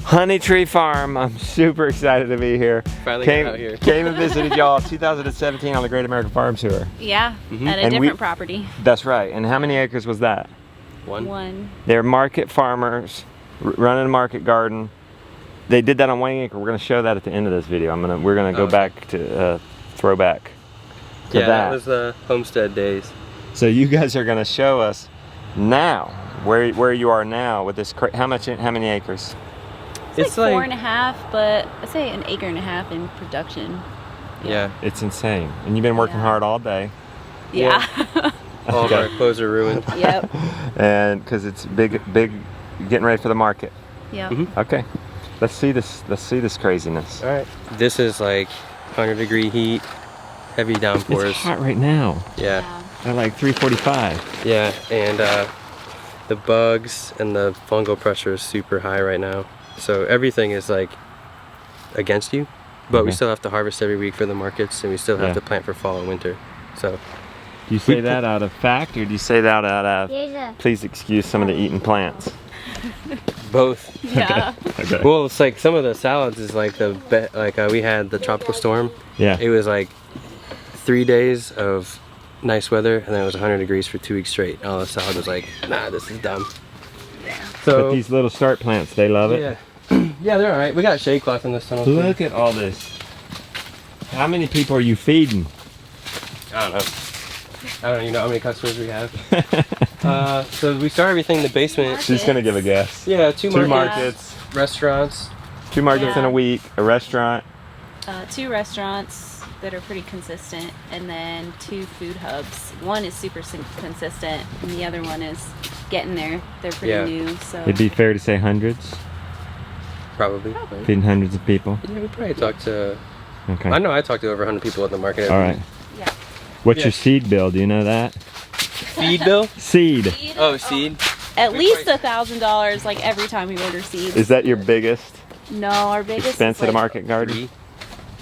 Honey Tree Farm. I'm super excited to be here. Finally got out here. Came and visited y'all 2017 on the Great American Farm Tour. Yeah, at a different property. That's right. And how many acres was that? One. They're market farmers running a market garden. They did that on 1 acre. We're going to show that at the end of this video. We're going to go back to throwback to that was the homestead days. So you guys are going to show us now where you are now with this. How many acres? It's like 4.5, but I'd say an acre and a half in production. Yeah. It's insane. And you've been working hard all day. Yeah. All of our clothes are ruined. Yep. And because it's big, getting ready for the market. Yep. Okay. Let's see this craziness. All right. This is like 100-degree heat, heavy downpours. It's hot right now. Yeah. At like 3:45. Yeah, and the bugs and the fungal pressure is super high right now. So everything is like against you, but we still have to harvest every week for the markets, and we still have to plant for fall and winter. So. Do you say that out of fact, or do you say that out of, please excuse some of the eating plants? Both. Yeah. Okay. Well, it's like some of the salads is like we had the tropical storm. Yeah. It was like 3 days of nice weather, and then it was 100 degrees for 2 weeks straight. All the salad was like, nah, this is dumb. So but these little start plants, they love it. Yeah. Yeah, they're all right. We got shade cloth in this tunnel. Look at all this. How many people are you feeding? I don't know. You know how many customers we have? So we start everything in the basement. She's gonna give a guess. Yeah, two markets, restaurants. 2 markets in a week, a restaurant. 2 restaurants that are pretty consistent, and then 2 food hubs. One is super consistent, and the other one is getting there. They're pretty new, so. It'd be fair to say hundreds. Probably. Feeding hundreds of people. Yeah, we probably talked to. Okay. I know I talked to over 100 people at the market. All right. Yeah. What's your seed bill? Do you know that? Feed bill? Seed. Oh, seed. At least $1,000, like every time we order seeds. Is that your biggest No, our biggest expense is, at a like, market garden?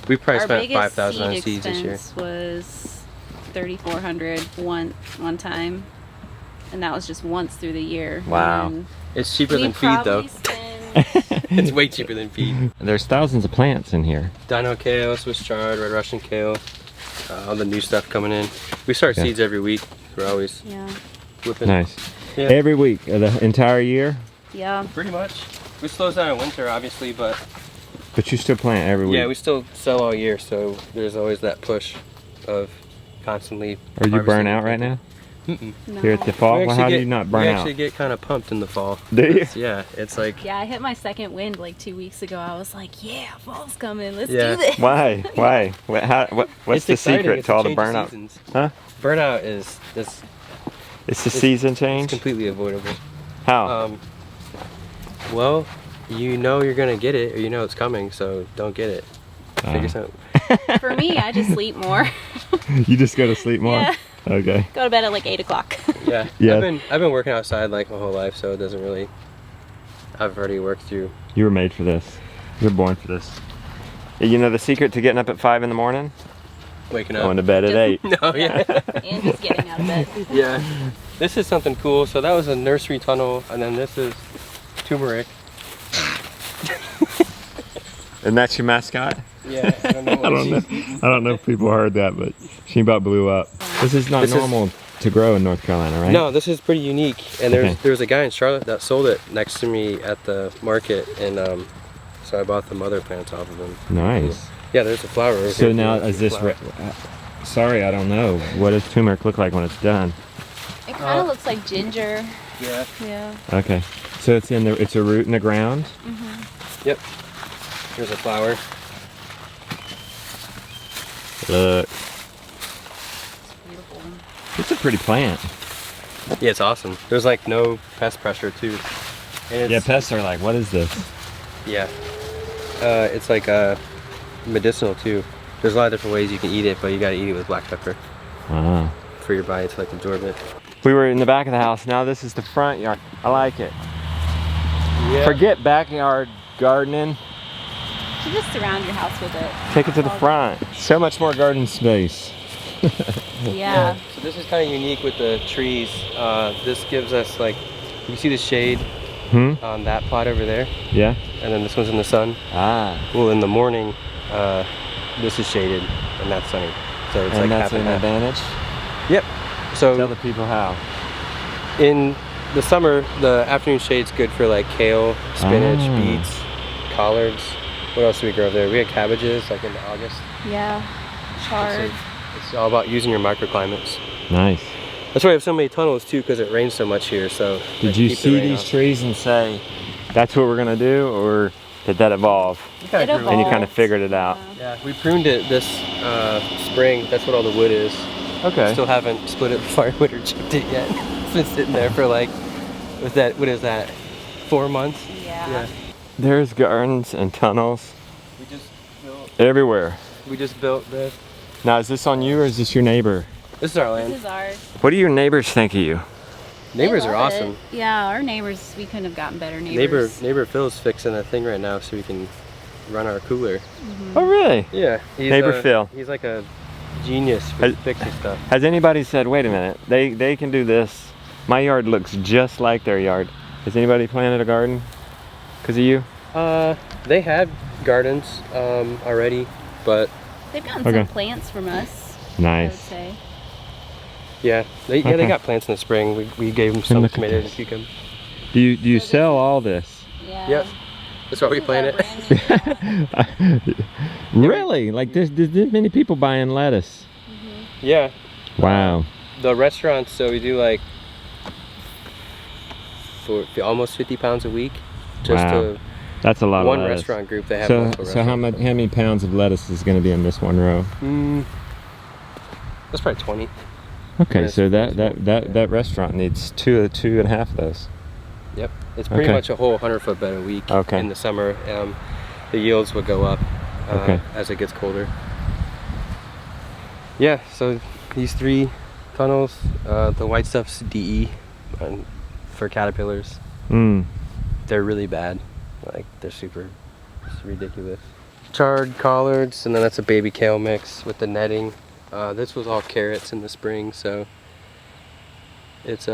We probably our spent biggest 5,000 on seed seeds this year. expense was $3,400 one time, and that was just once through the year. Wow. And It's cheaper than feed though. It's way cheaper than feed. There's thousands of plants in here. Dino kale, Swiss chard, red Russian kale, all the new stuff coming in. We start seeds every week. We're always whipping. Nice. Yeah. Every week, the entire year? Yeah. Pretty much. We slow down in winter, obviously, but you still plant every week? yeah, we still sell all year, so there's always that push of constantly. Are you burnt out right now? No. Here at the fall? Well, how do you not burn We out? actually get kind of pumped in the fall. Do you? Yeah, it's like. Yeah, I hit my second wind like 2 weeks ago. I was like, yeah, fall's coming. Let's do Yeah. this. Why? Why? What's It's the exciting. secret It's to a all the change of burnout? seasons. Huh? Burnout is It's the season it's change? completely avoidable. How? Well, you know you're gonna get it, or you know it's coming, so don't get it. Figure something. For me, I just sleep more. You just go to sleep more? Yeah. Okay. Go to bed at like 8 o'clock. Yeah. Yeah. I've been working outside like my whole life, so it doesn't really. I've already worked through. You were made for this. You were born for this. You know the secret to getting up at 5 in the morning? Waking up. Going to bed at 8. No, yeah. And just getting out of bed. Yeah. This is something cool. So that was a nursery tunnel, and then this is turmeric. And that's your mascot? Yeah. I don't know. I don't know if people heard that, but she about blew up. This is not normal to grow in North Carolina, right? No, this is pretty unique. And there's a guy in Charlotte that sold it next to me at the market, and so I bought the mother plants off of him. Nice. Yeah, there's a flower over So here. now is this? Sorry, I don't know. What does turmeric look like when it's done? It kind of looks like ginger. Yeah. Yeah. Okay. So it's it's a root in the ground. Yep. Here's a flower. Look. It's beautiful. It's a pretty plant. Yeah, it's awesome. There's like no pest pressure too. And Yeah, pests are like, what is this? Yeah. It's like medicinal too. There's a lot of different ways you can eat it, but you gotta eat it with black pepper Ah. for your body to like absorb it. We were in the back of the house. Now this is the front yard. I like it. Yeah. Forget backyard gardening. You just surround your house with it. Take it to the front. So much more garden space. Yeah. So this is kind of unique with the trees. This gives us like, you can see the shade on that plot over there, Yeah. and then this one's in the sun. Ah. Well, in the morning, this is shaded and that's sunny. So it's And like that's half and an half. advantage? Yep. So Tell the people how. in the summer, the afternoon shade's good for like kale, spinach, Ah. beets, collards. What else do we grow there? We had cabbages like in August. Yeah. Chard. It's all about using your microclimates. Nice. That's why we have so many tunnels too, because it rains so much here. So Did you see these trees and say, that's what we're gonna do, or did that evolve? It And you kind of evolved. figured it out. Yeah, we pruned it this spring. That's what all the wood is. Okay. Still haven't split it with firewood or chipped it yet. It's been sitting there for like, what is that, 4 months? Yeah. There's gardens and tunnels We just built. everywhere. We just built this. Now, is this on you or is this your neighbor? This is our This land. is ours. What do your neighbors think of you? Neighbors They are love awesome. it. Yeah, our neighbors, we couldn't have gotten better neighbors. Neighbor Phil's fixing a thing right now so we can run our cooler. Oh, really? Yeah. Neighbor Phil. He's like a genius for Has- fixing stuff. Has anybody said, wait a minute, they can do this. My yard looks just like their yard. Has anybody planted a garden because of you? They had gardens already, but They've gotten Okay. some plants from us, I would Nice. say. yeah, they Okay. got plants in the spring. We gave them some look at tomatoes this. and cucumbers. Do you sell all this? Yeah. Yep. That's why we This is our plant it. brand new crop. Really? Like there's this many people buying lettuce? Yeah. Wow. The restaurants, so we do like almost 50 pounds a week. Just Wow. to That's a lot one of lettuce. restaurant group. They have So multiple so how restaurants. many pounds of lettuce is going to be in this one row? That's probably 20. Okay, Yes, so yes, that restaurant needs two and a half of those. Yep. It's pretty Okay. much a whole 100-foot bed a week. Okay. In the summer, the yields would go up Okay. as it gets colder. Yeah. So these 3 tunnels, the white stuff's DE for caterpillars. Mm. They're really bad. Like they're it's ridiculous. Chard collards, and then that's a baby kale mix with the netting. This was all carrots in the spring, so it's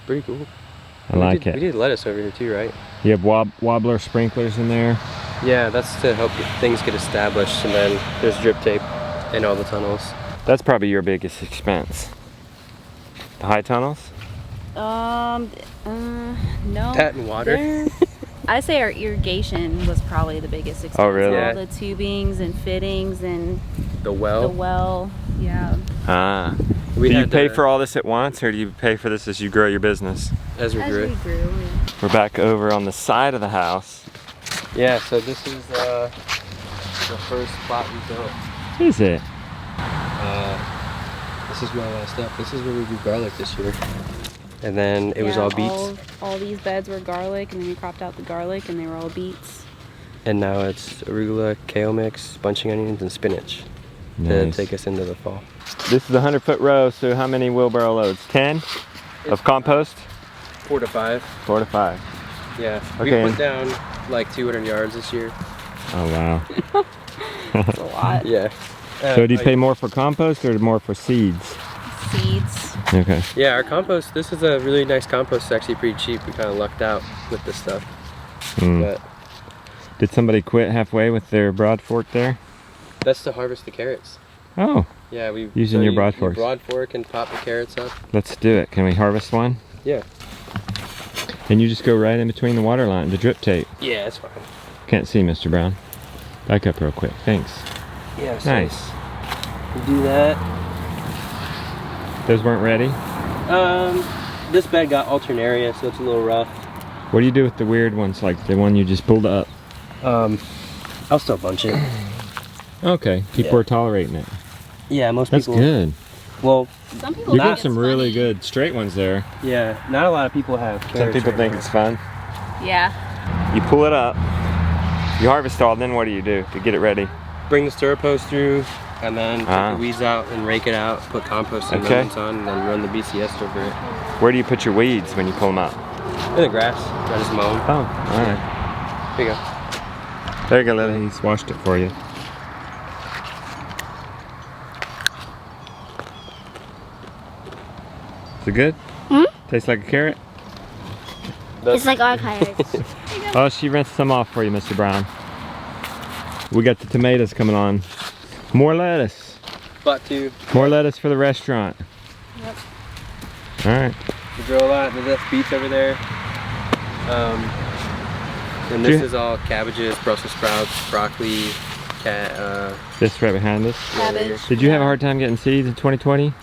pretty cool. I like We it. did lettuce over here too, right? You have wobbler sprinklers in there. Yeah, that's to help things get established, and then there's drip tape in all the tunnels. That's probably your biggest expense. The high tunnels? No. That and water. I say our irrigation was probably the biggest expense. Oh, really? All the tubings and fittings and The well. the well. Yeah. Ah. We Do you had pay to- for all this at once, or do you pay for this as you grow your business? as we As grew we it. grew. We're back over on the side of the house. Yeah, so this is the first plot we built. Is it? This is where all that stuff. This is where we grew garlic this year. And then it was all beets. All these beds were garlic, and then we cropped out the garlic, and they were all beets. And now it's arugula, kale mix, bunching onions, and spinach Nice. to take us into the fall. This is a 100-foot row, so how many wheelbarrow loads? 10 of compost? 4 to 5. 4 to 5. Yeah. Okay. We put down like 200 yards this year. Oh, wow. It's a lot. Yeah. So do you pay more for compost or more for seeds? Seeds. Okay. Yeah, our compost, this is a really nice compost. It's actually pretty cheap. We kind of lucked out with this stuff. Mm. But Did somebody quit halfway with their broad fork there? that's to harvest the carrots. Oh, Yeah, we Using your broad you forks. broad fork and pop the carrots up. let's do it. Can we harvest one? Yeah. And you just go right in between the water line, the drip tape. Yeah, it's fine. Can't see, Mr. Brown. Back up real quick. Thanks. Yeah. So Nice. We do that. Those weren't ready? This bed got alternaria, so it's a little rough. What do you do with the weird ones, like the one you just pulled up? I'll still bunch it. Okay, people Yeah. are tolerating it. Yeah, most That's people. good. Well, Some people You think got it's some really funny. good straight ones there. yeah, not a lot of people have carrots. Some people right think now. it's fun. Yeah. You pull it up, you harvest all, then what do you do to get it ready? Bring the stirrup hose through, and then take Ah. the weeds out and rake it out. Put compost and Okay. amendments on, and then run the BCS over it. Where do you put your weeds when you pull them up? In the grass. I just mow 'em. Oh, all right. Here you go. There you go, Lily. He's washed it for you. Is it good? Tastes like a carrot? It's like archives. Oh, she rinsed some off for you, Mr. Brown. We got the tomatoes coming on. More lettuce. Spot 2. More lettuce for the restaurant. Yep. All right. We grow a lot. There's that beets over there. And this is all cabbages, Brussels sprouts, broccoli, This right behind us. Cabbage. Did you have a hard time getting seeds in 2020?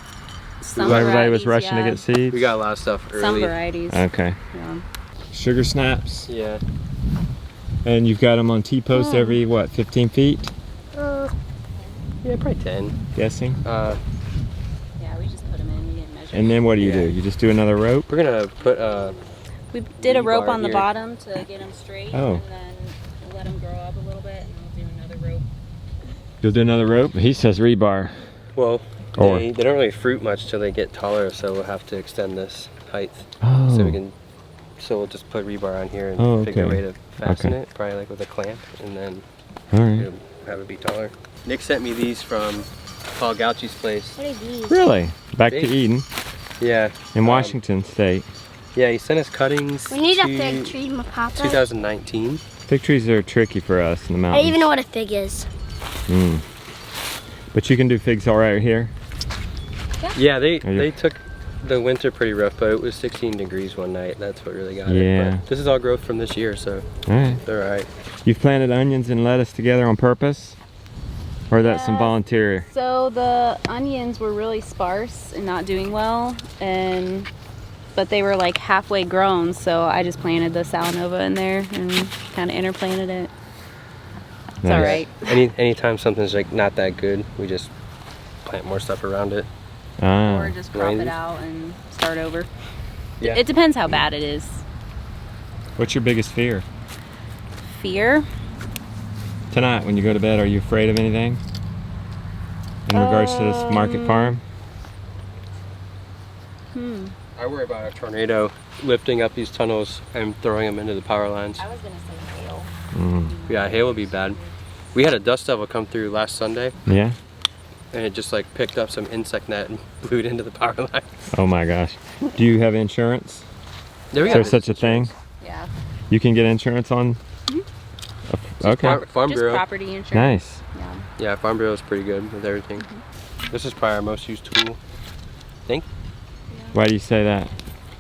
Some So everybody was varieties, rushing to get seeds? we got a lot of stuff early. some varieties. Okay. Yeah. Sugar snaps. Yeah. And you've got them on T-posts every, what, 15 feet? Yeah, probably 10. Guessing. Yeah, we just put them in. We didn't measure. And then what do you Yeah. do? You just do another rope? We're gonna put We did a rope rebar on the here. bottom to get them straight, Oh. and then let them grow up a little bit, and we'll do another rope. You'll do another rope? He says rebar. well, Or- they don't really fruit much till they get taller, so we'll have to extend this height. Oh. So we'll just put rebar on here and Oh, figure a okay. way to fasten Okay. it, probably like with a clamp, and then All right. it'll have it be taller. Nick sent me these from Paul Gauchi's place. What are these? Really? Back to Big. Eden Yeah. in Washington State. Yeah, he sent us cuttings. We need a to fig tree, my papa. 2019. Fig trees are tricky for us in the I mountains. don't even know what a fig is. Mm. But you can do figs all right here? Yeah, they Are you- took the winter pretty rough, but it was 16 degrees one night. That's what really got Yeah. it. But this is all growth from this year, so All right. they're all right. You've planted onions and lettuce together on purpose? Or that's some Yeah. volunteer? So the onions were really sparse and not doing well, but they were like halfway grown, so I just planted the Salanova in there and kind of interplanted it. It's all Nice. right. Anytime something's like not that good, we just plant more stuff around it. Ah. Or just crop Right. it out and start over. Yeah. It depends how bad it is. What's your biggest fear? Fear? Tonight when you go to bed, are you afraid of anything? In regards to this market farm? I worry about a tornado lifting up these tunnels and throwing them into the power lines. I was gonna say hail. Mm. Yeah, hail would be bad. We had a dust devil come through last Sunday, Yeah? and it just like picked up some insect net and blew it into the power lines. Oh my gosh. Do you have insurance? There we Is there such a thing? Yeah. You can get insurance on? Okay. Farm Just Bureau. property insurance. Nice. Yeah. Yeah, Farm Bureau is pretty good with everything. This is probably our most used tool. Think Why do you say that?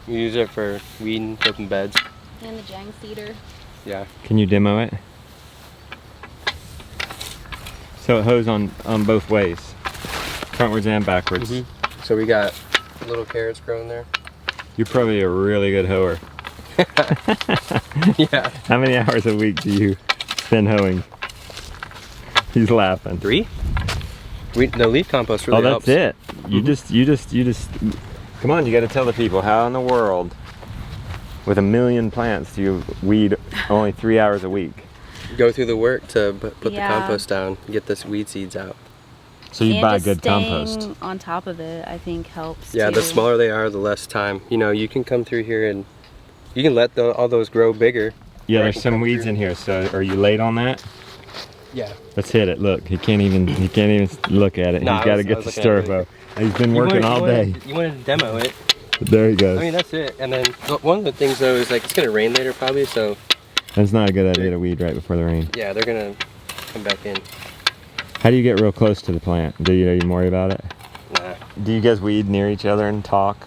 we use it for weeding, flipping beds. And the Jang seeder. Yeah. Can you demo it? So it hoes on both ways, frontwards and backwards. So we got little carrots growing there. You're probably a really good hoer. Yeah. How many hours a week do you spend hoeing? He's laughing. 3? The leaf compost really Oh, helps. that's it. You just. Come on, you got to tell the people how in the world, with 1 million plants, do you weed only 3 hours a week? Go through the work to put Yeah. the compost down, get this weed seeds out. So you And buy just good staying compost. on top of it, I think, helps. Yeah, too. the smaller they are, the less time. You know, you can come through here and you can let all those grow bigger. Yeah, Or I there's can some come weeds through. in here. So are you late on that? Yeah. Let's hit it. Look, he can't even look at it. No, He's I got to was get the looking at stirpo. He's been working all day. You wanted to demo it. There he goes. I mean, that's it. And then one of the things though is like it's gonna rain later probably, so That's not a good idea to weed right before the rain. yeah, they're gonna come back in. How do you get real close to the plant? Do you worry about it? Nah. Do you guys weed near each other and talk?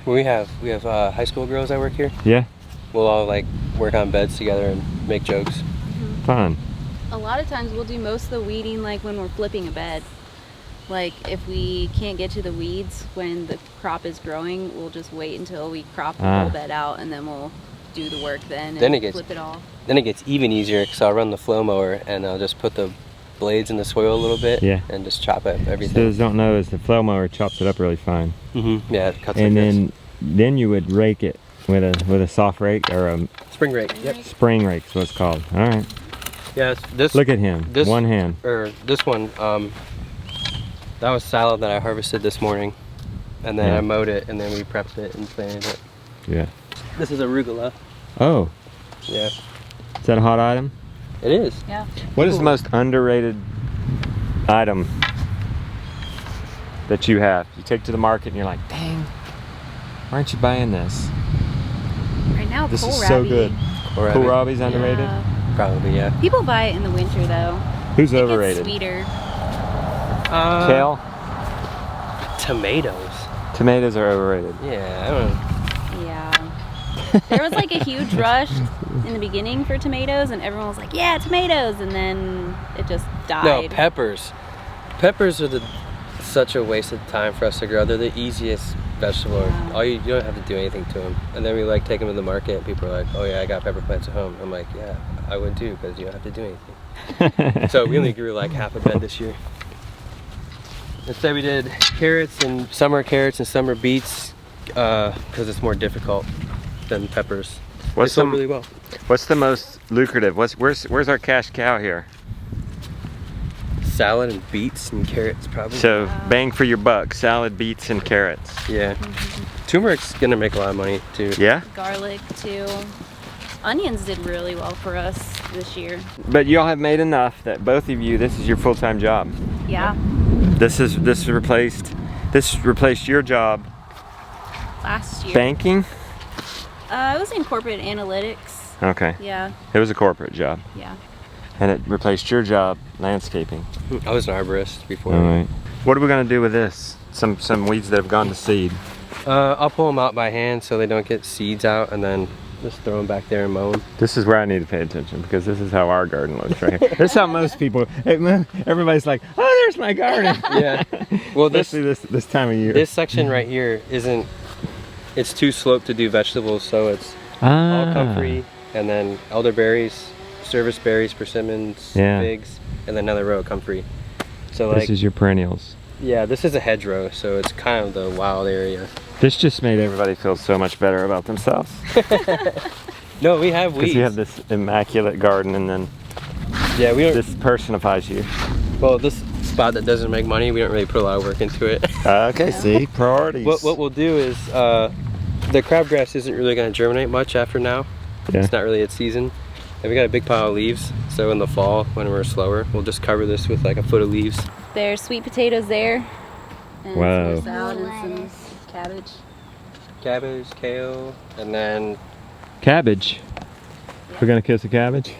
We have high school girls that work here. Yeah, We'll all like work on beds together and make jokes. fun. A lot of times we'll do most of the weeding like when we're flipping a bed. Like if we can't get to the weeds when the crop is growing, we'll just wait until we crop the whole bed out and then we'll do the work then Then and it gets- flip it off. Then it gets even easier because I'll run the flow mower and I'll just put the blades in the soil a little bit Yeah. and just chop up So everything. those don't know is the flow mower chops it up really fine, Yeah, it cuts and like this. then you would rake it with a soft rake or a Spring rake. Yep. spring rake is what it's called. All right. Yeah, this Look at him. This- One hand. or this one. That was salad that I harvested this morning, and then Yeah. I mowed it, and then we prepped it and planted it. Yeah. This is arugula. Oh, Yeah, is that a hot item? it is. Yeah. What is the most underrated item that you have? You take to the market and you're like, dang, why aren't you buying this? Now This is kohlrabi. so good. Kohlrabi. Kohlrabi's underrated. Yeah. Probably, yeah. People buy it in the winter though. Who's It gets overrated? sweeter. Kale? Tomatoes. Tomatoes are overrated. Yeah, I don't know. Yeah. There was like a huge rush in the beginning for tomatoes, and everyone was like, "Yeah, tomatoes," and then it just died. No, peppers. Peppers are such a waste of time for us to grow. They're the easiest vegetable. Yeah. You don't have to do anything to them. And then we like take them to the market, and people are like, "Oh yeah, I got pepper plants at home." I'm like, "Yeah, I would too, because you don't have to do anything." So we only grew like half a bed this year. Instead, we did carrots and summer beets because it's more difficult than peppers. They sold really well. What's the most lucrative? Where's our cash cow here? Salad and beets and carrots, probably. So bang for your buck, salad, beets, and carrots. Yeah. Turmeric's gonna make a lot of money too. Yeah? Garlic too. Onions did really well for us this year. But y'all have made enough that both of you, this is your full-time job. Yeah. This replaced your job. Last year. Banking? I was in corporate analytics. Okay. Yeah. It was a corporate job. Yeah. And it replaced your job, landscaping. I was an arborist before. All right. What are we gonna do with this? Some weeds that have gone to seed. I'll pull them out by hand so they don't get seeds out, and then just throw them back there and mow them. This is where I need to pay attention because this is how our garden looks right here. This is how most people, everybody's like, oh, there's my garden. Yeah. Well, this time of year. this section right here isn't. It's too sloped to do vegetables, so it's all comfrey, and then elderberries, service berries, persimmons, figs, and then another row of comfrey. So like, this is your perennials. yeah, this is a hedgerow, so it's kind of the wild area. This just made everybody feel so much better about themselves. No, we have weeds. Because you have this immaculate garden, and then yeah, we don't. this personifies you. Well, this spot that doesn't make money, we don't really put a lot of work into it. Okay, see, priorities. What we'll do is the crabgrass isn't really going to germinate much after now. Yeah. It's not really its season. And we got a big pile of leaves, so in the fall when we're slower, we'll just cover this with like a foot of leaves. There's sweet potatoes there. And Wow. some salad and some cabbage. Cabbage, kale, and then Cabbage. We're gonna kiss the cabbage.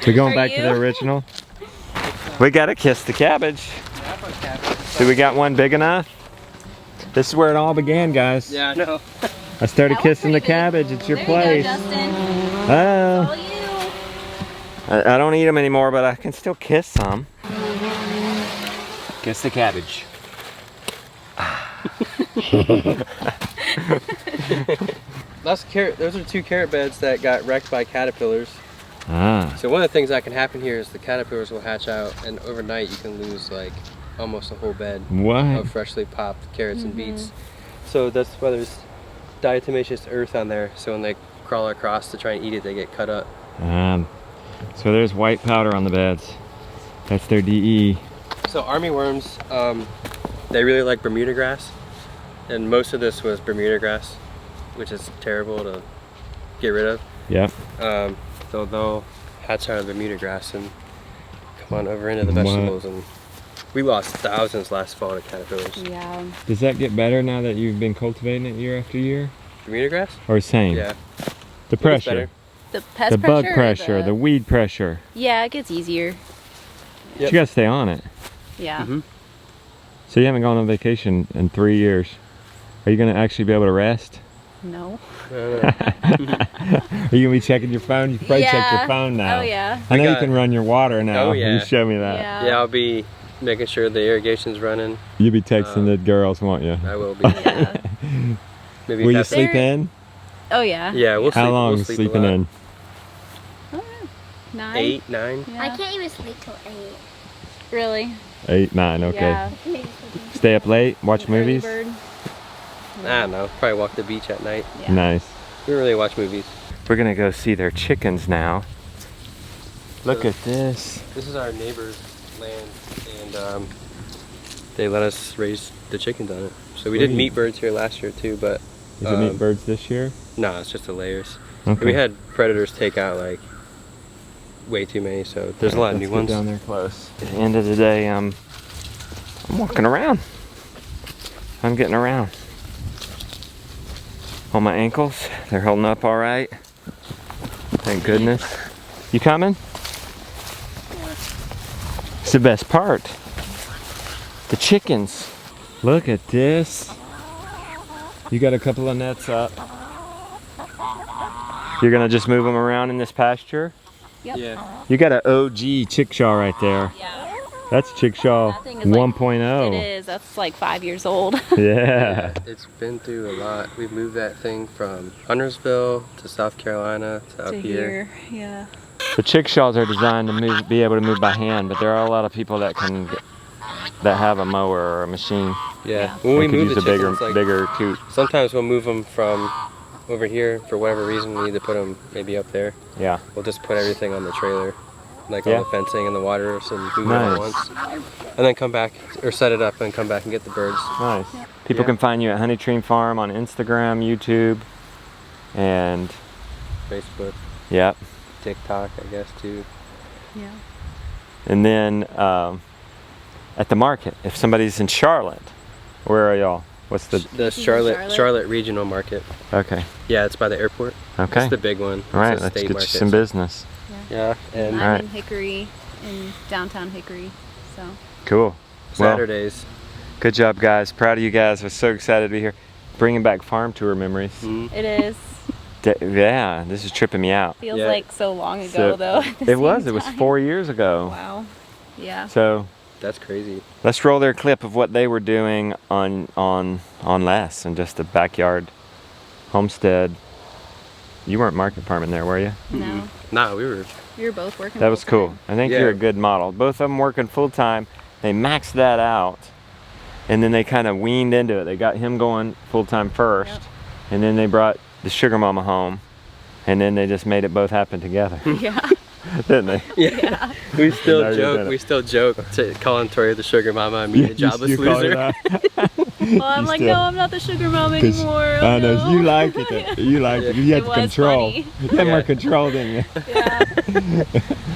We're going Are back to you? the original. We gotta kiss the cabbage. So we got one big enough. This is where it all began, guys. Yeah, I know. I started That was kissing the pretty big. cabbage. It's your There place. you go, Justin. Oh. All you. I don't eat them anymore, but I can still kiss some. Kiss the cabbage. Those are 2 carrot beds that got wrecked by caterpillars. Ah. So one of the things that can happen here is the caterpillars will hatch out, and overnight you can lose like almost a whole bed What? of freshly popped carrots and beets. So that's why there's diatomaceous earth on there. So when they crawl across to try and eat it, they get cut up. So there's white powder on the beds. That's their DE. So army worms, they really like Bermuda grass, and most of this was Bermuda grass, which is terrible to get rid of. Yep. So they'll hatch out of Bermuda grass and come on over into the vegetables, and we lost thousands last fall to caterpillars. Yeah. Does that get better now that you've been cultivating it year after year? Bermuda grass? Or same? Yeah. The It gets pressure. better. The pest The pressure. bug or pressure, the weed pressure. Yeah, it gets easier. But you gotta stay on it. Yeah. Mhm. So you haven't gone on vacation in 3 years. Are you gonna actually be able to rest? No. Are you gonna be checking your phone? You can probably check your phone now. Oh yeah. I know you got- can run your water now. Oh, yeah. You show me that. Yeah. Yeah, I'll be making sure the irrigation's running. You'll be texting the girls, won't you? I will be. Yeah. Maybe Will you have- sleep in? Oh yeah. Yeah, we'll sleep. How long we'll is sleep sleeping a lot. in? 9. 8, 9. Yeah. I can't even sleep till 8. Really? 8, 9, okay. Yeah. Stay up late, watch Early movies? bird. I don't know. Probably walk the beach at night. Yeah. Nice. We don't really watch movies. We're gonna go see their chickens now. Look So- at this. This is our neighbor's land, and they let us raise the chickens on it. So we did Sweet. meat birds here last year too, but Is it meat birds this year? no, it's just the layers. Okay. We had predators take out like way too many, so there's a lot of Let's new get ones. down there close. At the end of the day, I'm walking around. I'm getting around. on my ankles. They're holding up all right. Thank goodness. You coming? It's the best part. The chickens. Look at this. You got a couple of nets up. You're gonna just move them around in this pasture? Yep. Yeah. You got an OG chickshaw right there. Yeah. That's chickshaw That thing is like- 1.0. It is. That's like 5 years old. Yeah. It's been through a lot. We've moved that thing from Huntersville to South Carolina to up To here. Yeah. The chickshaws are designed to be able to move by hand, but there are a lot of people that have a mower or a machine. Yeah. Yeah. When we They could move use the a bigger, chickens, like, bigger coop. sometimes we'll move them from over here for whatever reason. We need to put them maybe up there. Yeah. We'll just put everything on the trailer, like Yeah. all the fencing and the water, so move it all Nice. at once, and then come back or set it up and come back and get the birds. Nice. People Yeah. can find you at Honey Tree Farm on Instagram, YouTube, and Facebook, yep. TikTok, I guess too. Yeah. And then at the market, if somebody's in Charlotte, where are y'all? What's the? The She's in Charlotte Charlotte. Regional Market. Okay. Yeah, it's by the airport. Okay. It's the big one. All right. It's a Let's state get market. you some business. Yeah, and I'm Alright. in Hickory, in downtown Hickory. So. Cool. Well, Saturdays. good job, guys. Proud of you guys. We're so excited to be here, bringing back farm tour memories. Mhm. It is. Yeah, this is tripping me out. Feels Yeah. like so long ago So, though. at the It was. same It was time. 4 years ago. Wow. Yeah. So That's crazy. let's roll their clip of what they were doing on Les and just a backyard homestead. You weren't market farming there, were you? No. Nah, we were. We were both working. That was cool. full-time. I think Yeah. you're a good model. Both of them working full time. They maxed that out, and then they kind of weaned into it. They got him going full time first, Yep. and then they brought the sugar mama home, and then they just made it both happen together, Yeah. didn't they? Yeah. We Now still you're joke. done. We still joke to calling Tori the sugar mama and me the jobless You call it loser. that? Well, I'm You like, still- no, I'm not the sugar mom 'Cause anymore. I know no. you like it. You like it. You It had was control. funny. You had more Yeah. control than you. Yeah.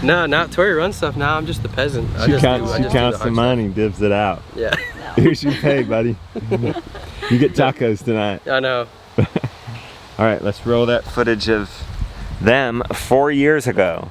No, not Tori runs stuff now. I'm just the peasant. I She just counts. do- I She just do counts the hard money, divs it out. stuff. Yeah. Here's your pay, buddy. You get tacos tonight. I know. All right, let's roll that footage of them 4 years ago.